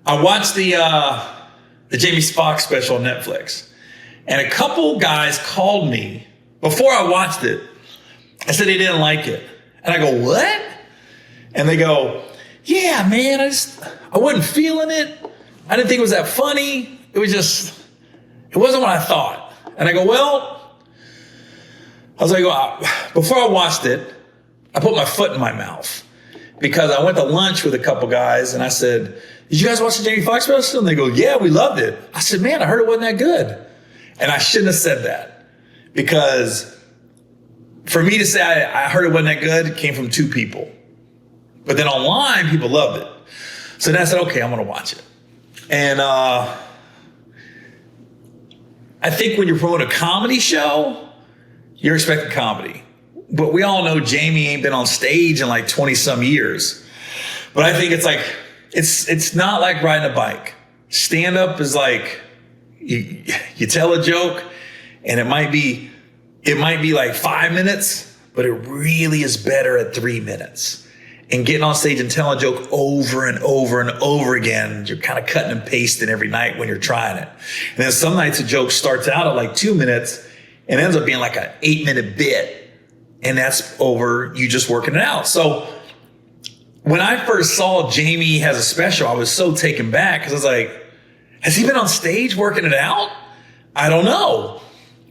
I watched the Jamie Foxx special on Netflix, and a couple guys called me before I watched it. I said they didn't like it, and I go, "What?" And they go, "Yeah, man, I wasn't feeling it. I didn't think it was that funny. It wasn't what I thought." And I go, "Well," I was like, before I watched it, I put my foot in my mouth because I went to lunch with a couple guys, and I said, "Did you guys watch the Jamie Foxx special?" And they go, "Yeah, we loved it." I said, "Man, I heard it wasn't that good." And I shouldn't have said that, because for me to say I heard it wasn't that good, it came from two people. But then online, people loved it. So then I said, okay, I'm going to watch it. And I think when you're promoting a comedy show, you're expecting comedy. But we all know Jamie ain't been on stage in like 20 some years. But I think it's not like riding a bike. Stand up is like you tell a joke, and it might be like 5 minutes, but it really is better at 3 minutes. And getting on stage and telling a joke over and over and over again, you're kind of cutting and pasting every night when you're trying it. And then some nights a joke starts out at like 2 minutes and ends up being like an 8-minute bit. And that's over you just working it out. So when I first saw Jamie has a special, I was so taken back because I was like, has he been on stage working it out? I don't know.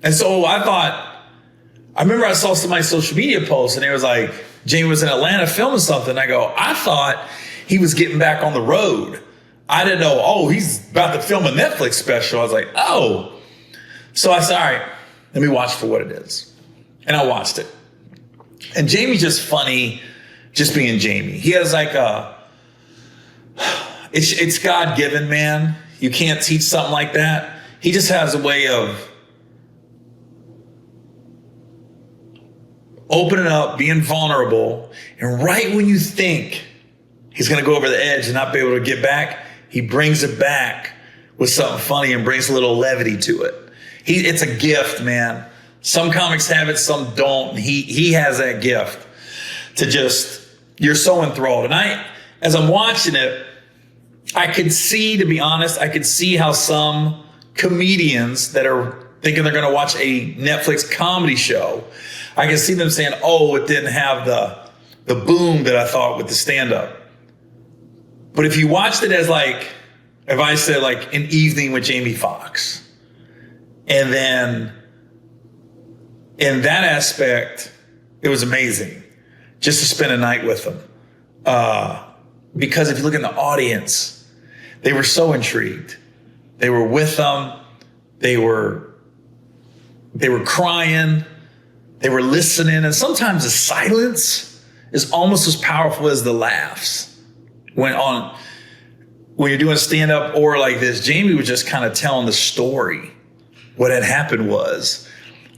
And so I remember I saw somebody's social media post and it was like, Jamie was in Atlanta filming something. I go, I thought he was getting back on the road. I didn't know, he's about to film a Netflix special. I was like, oh. So I said, all right, let me watch for what it is. And I watched it. And Jamie's just funny, just being Jamie. He has like it's God-given, man. You can't teach something like that. He just has a way of opening up, being vulnerable, and right when you think he's going to go over the edge and not be able to get back, he brings it back with something funny and brings a little levity to it. It's a gift, man. Some comics have it, some don't. He has that gift to just, you're so enthralled. And as I'm watching it, I could see, to be honest, I could see how some comedians that are thinking they're going to watch a Netflix comedy show, I can see them saying, it didn't have the boom that I thought with the stand-up. But if you watched it as like, if I said like an evening with Jamie Foxx, and then in that aspect, it was amazing just to spend a night with them. Because if you look in the audience, they were so intrigued. They were with them. They were crying. They were listening. And sometimes the silence is almost as powerful as the laughs. When you're doing stand-up or like this, Jamie was just kind of telling the story. What had happened was,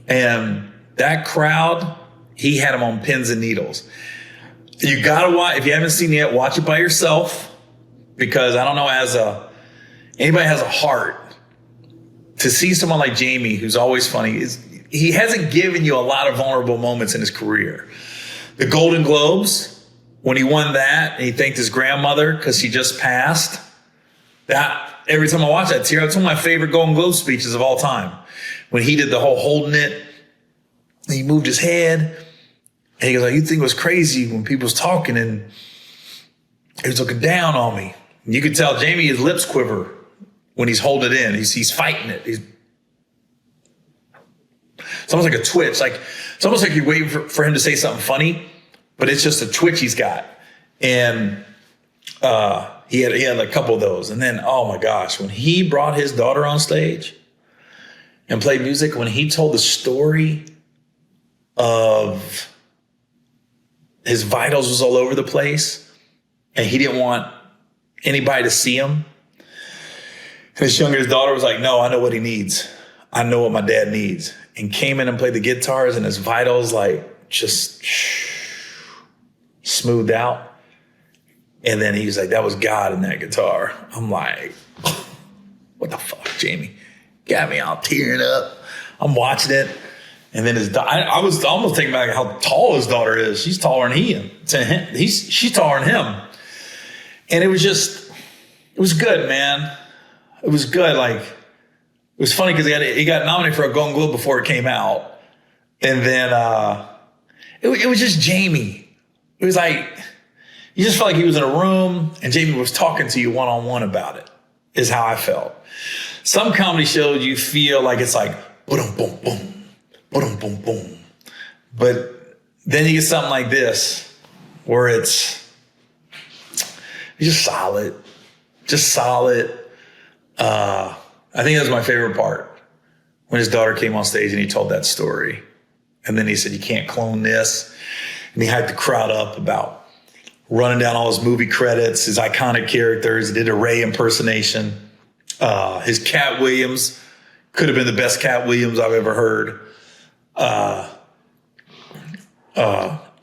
and that crowd, he had them on pins and needles. You gotta watch, if you haven't seen it yet, watch it by yourself, because I don't know, anybody has a heart to see someone like Jamie, who's always funny. He hasn't given you a lot of vulnerable moments in his career. The Golden Globes, when he won that, and he thanked his grandmother because she just passed, that every time I watch that tear, it's one of my favorite Golden Globe speeches of all time. When he did the whole holding it, and he moved his head, and he goes, you think it was crazy when people was talking and he was looking down on me. And you could tell Jamie, his lips quiver when he's holding it in. He's fighting it. It's almost like a twitch. It's almost like you're waiting for him to say something funny, but it's just a twitch he's got. And he had a couple of those. And then, oh my gosh, when he brought his daughter on stage and played music, when he told the story of his vitals was all over the place and he didn't want anybody to see him. And his youngest daughter was like, no, I know what he needs. I know what my dad needs. And came in and played the guitars and his vitals like just smoothed out. And then he was like, that was God in that guitar. I'm like, what the fuck, Jamie? Got me all tearing up. I'm watching it. And then I was almost taking back how tall his daughter is. She's taller than him. She's taller than him. And it was just, It was good, man. It was good. Like, it was funny because he got nominated for a Golden Globe before it came out. And then it was just Jamie. It was like, you just felt like he was in a room and Jamie was talking to you one-on-one about it, is how I felt. Some comedy shows you feel like it's like, boom, boom, boom, boom, boom, boom. But then you get something like this where it's just solid. Just solid. I think that was my favorite part when his daughter came on stage and he told that story. And then he said, you can't clone this. And he hyped the crowd up about running down all his movie credits, his iconic characters. He did a Ray impersonation. His Cat Williams could have been the best Cat Williams I've ever heard. What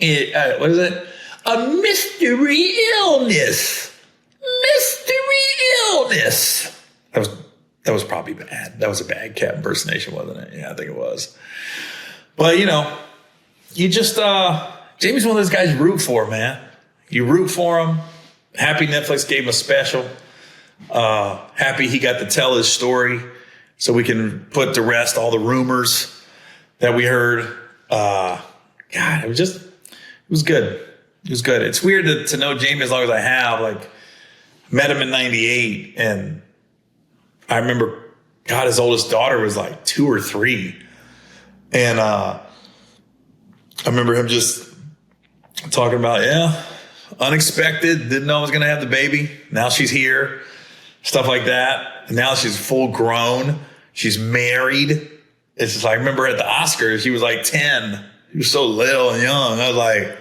is it? A mystery illness. Mystery illness. That was probably bad. That was a bad Cat impersonation, wasn't it? Yeah, I think it was. But, you just, Jamie's one of those guys you root for, man. You root for him. Happy Netflix gave him a special. Happy he got to tell his story so we can put to rest all the rumors that we heard. God, it was good. It was good. It's weird to know Jamie as long as I have. Like, met him in 98, and I remember, God, his oldest daughter was like 2 or 3. And I remember him just talking about, unexpected, didn't know I was going to have the baby. Now she's here, stuff like that. And now she's full grown. She's married. It's just like, I remember at the Oscars, she was like 10. She was so little and young. I was like,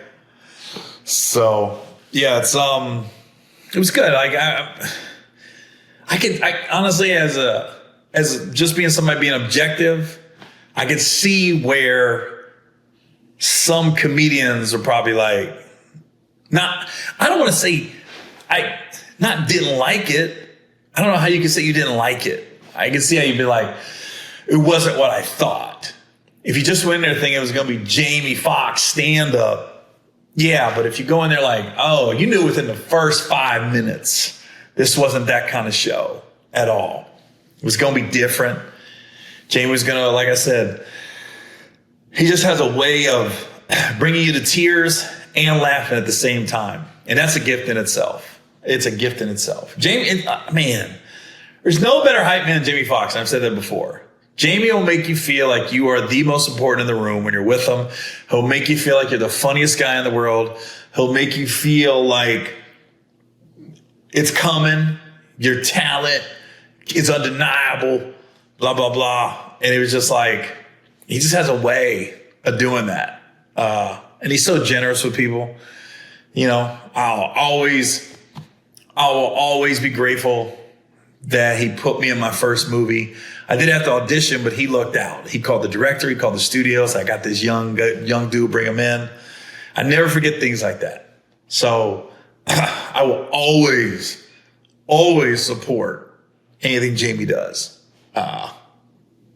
so yeah, it was good. Like I honestly, as just being somebody being objective, I could see where some comedians are probably like, I don't want to say didn't like it. I don't know how you can say you didn't like it. I can see how you'd be like, it wasn't what I thought. If you just went in there thinking it was going to be Jamie Foxx stand up, yeah, but if you go in there like, oh, you knew within the first 5 minutes, this wasn't that kind of show at all. It was going to be different. Jamie was going to, like I said, he just has a way of bringing you to tears and laughing at the same time. And that's a gift in itself. It's a gift in itself. Jamie, man, there's no better hype man than Jamie Foxx. I've said that before. Jamie will make you feel like you are the most important in the room when you're with him. He'll make you feel like you're the funniest guy in the world. He'll make you feel like it's coming. Your talent is undeniable, blah, blah, blah. And it was just like, he just has a way of doing that. And he's so generous with people. I will always be grateful that he put me in my first movie. I did have to audition, but he looked out. He called the director, he called the studios. I got this young dude, bring him in. I never forget things like that. So I will always support anything Jamie does.